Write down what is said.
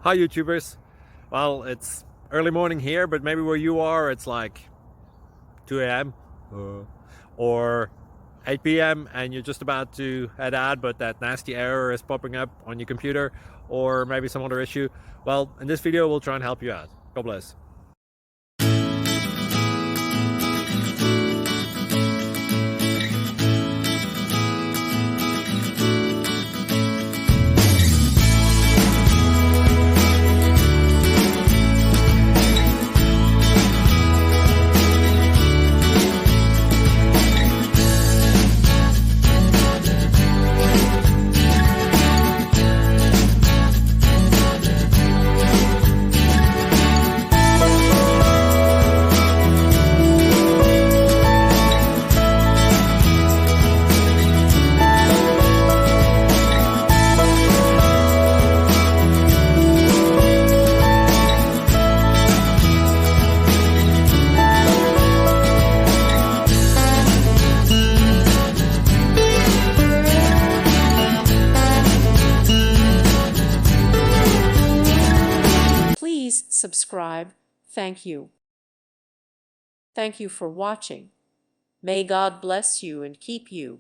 Hi YouTubers. Well, it's early morning here, but maybe where you are it's like 2 a.m. or 8 p.m. and you're just about to head out, but that nasty error is popping up on your computer, or maybe some other issue. Well, in this video we'll try and help you out. God bless. Please subscribe. Thank you. Thank you for watching. May God bless you and keep you.